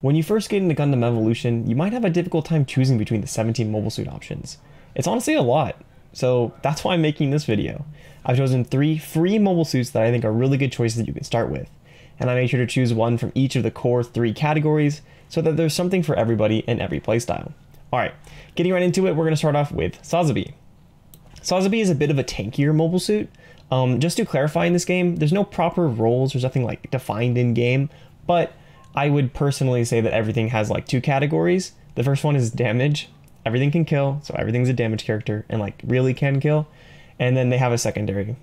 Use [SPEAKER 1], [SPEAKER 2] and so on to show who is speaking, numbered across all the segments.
[SPEAKER 1] When you first get into Gundam Evolution, you might have a difficult time choosing between the 17 mobile suit options. It's honestly a lot, so that's why I'm making this video. I've chosen 3 free mobile suits that I think are really good choices that you can start with, and I made sure to choose one from each of the core 3 categories so that there's something for everybody in every playstyle. Alright, getting right into it, we're going to start off with Sazabi. Sazabi is a bit of a tankier mobile suit. Just to clarify in this game, there's no proper roles, there's nothing like defined in game, but I would personally say that everything has like 2 categories. The first one is damage. Everything can kill, so everything's a damage character and like really can kill. And then they have a secondary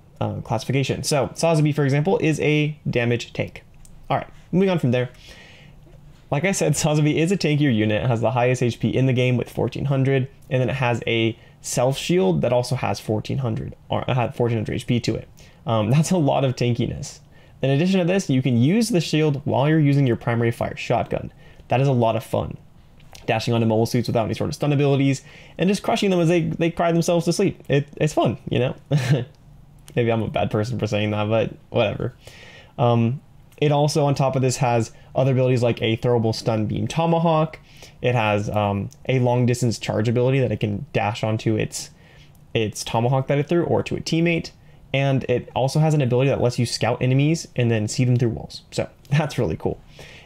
[SPEAKER 1] classification. So Sazabi, for example, is a damage tank. All right, moving on from there. Like I said, Sazabi is a tankier unit. It has the highest HP in the game with 1400, and then it has a self shield that also has 1400 or 1400 HP to it. That's a lot of tankiness. In addition to this, you can use the shield while you're using your primary fire shotgun. That is a lot of fun. Dashing onto mobile suits without any sort of stun abilities and just crushing them as they cry themselves to sleep. It's fun, you know? Maybe I'm a bad person for saying that, but whatever. It also, on top of this, has other abilities like a throwable stun beam tomahawk. It has a long distance charge ability that it can dash onto its tomahawk that it threw or to a teammate. And it also has an ability that lets you scout enemies and then see them through walls. So that's really cool.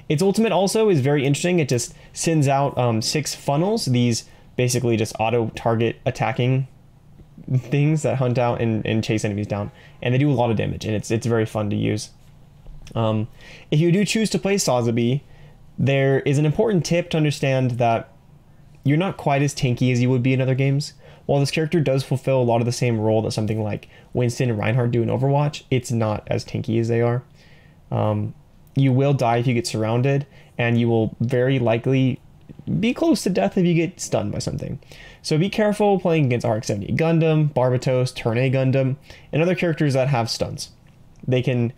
[SPEAKER 1] Its ultimate also is very interesting. It just sends out 6 funnels. These basically just auto target attacking things that hunt out and chase enemies down. And they do a lot of damage, and it's very fun to use. If you do choose to play Sazabi, there is an important tip to understand that you're not quite as tanky as you would be in other games. While this character does fulfill a lot of the same role that something like Winston and Reinhardt do in Overwatch, it's not as tanky as they are. You will die if you get surrounded, and you will very likely be close to death if you get stunned by something. So be careful playing against RX-78 Gundam, Barbatos, Turn A Gundam, and other characters that have stuns. They can,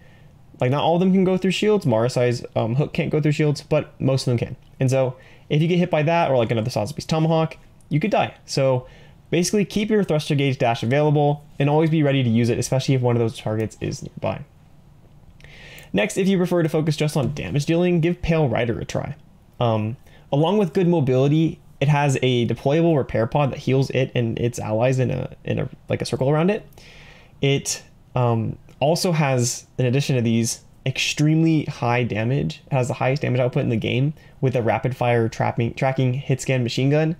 [SPEAKER 1] like, not all of them can go through shields. Marasai's hook can't go through shields, but most of them can. And so if you get hit by that or like another Sazabi's Tomahawk, you could die. So basically keep your thruster gauge dash available and always be ready to use it, especially if one of those targets is nearby. Next, if you prefer to focus just on damage dealing, give Pale Rider a try. Along with good mobility, it has a deployable repair pod that heals it and its allies in a like a circle around it. It also has, in addition to these, extremely high damage. It has the highest damage output in the game with a rapid fire tracking hit scan machine gun.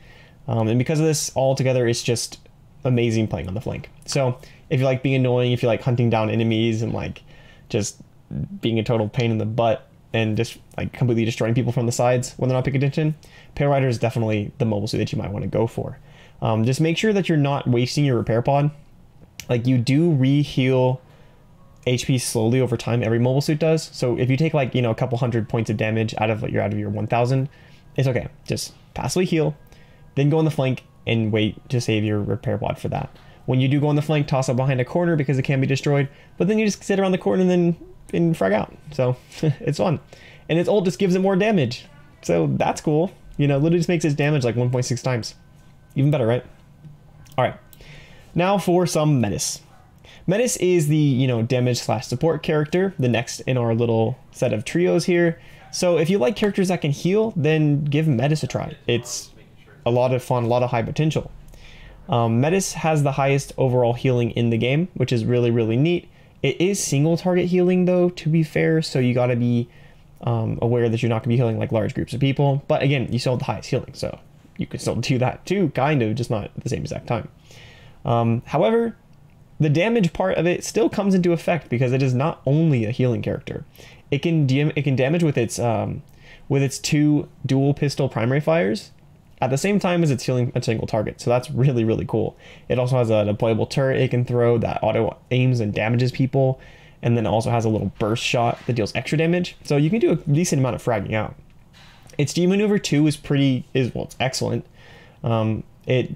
[SPEAKER 1] And because of this, all together, it's just amazing playing on the flank. So if you like being annoying, if you like hunting down enemies and like just being a total pain in the butt and just like completely destroying people from the sides when they're not paying attention, Pale Rider is definitely the mobile suit that you might want to go for. Just make sure that you're not wasting your repair pod. Like, you do re-heal HP slowly over time. Every mobile suit does. So if you take like, you know, a couple hundred points of damage out of your 1000, it's okay. Just passively heal, then go on the flank and wait to save your repair pod for that. When you do go on the flank, toss it behind a corner because it can be destroyed, but then you just sit around the corner and frag out. So it's fun. And its ult just gives it more damage. So that's cool. You know, literally just makes its damage like 1.6 times. Even better, right? All right. Now for some Menace. Menace is the, you know, damage / support character, the next in our little set of trios here. So if you like characters that can heal, then give Menace a try. It's a lot of fun, a lot of high potential. Menace has the highest overall healing in the game, which is really, really neat. It is single target healing though, to be fair, so you gotta be aware that you're not gonna be healing like large groups of people. But again, you still have the highest healing, so you can still do that too, kind of, just not at the same exact time. However, the damage part of it still comes into effect because it is not only a healing character. It can damage with its 2 dual pistol primary fires at the same time as it's healing a single target. So that's really, really cool. It also has a deployable turret it can throw that auto aims and damages people, and then also has a little burst shot that deals extra damage. So you can do a decent amount of fragging out. Its G maneuver 2 is it's excellent. It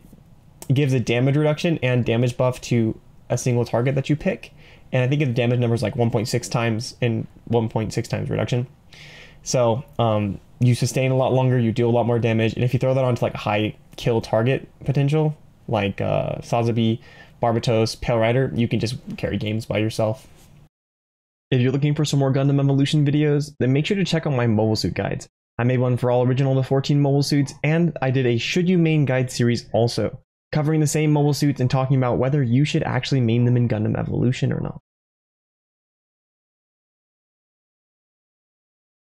[SPEAKER 1] gives a damage reduction and damage buff to a single target that you pick, and I think the damage number is like 1.6 times and 1.6 times reduction. So you sustain a lot longer, you deal a lot more damage, and if you throw that onto like a high kill target potential, like Sazabi, Barbatos, Pale Rider, you can just carry games by yourself. If you're looking for some more Gundam Evolution videos, then make sure to check out my mobile suit guides. I made one for all original to 14 mobile suits, and I did a Should You Main Guide series also, covering the same mobile suits and talking about whether you should actually main them in Gundam Evolution or not.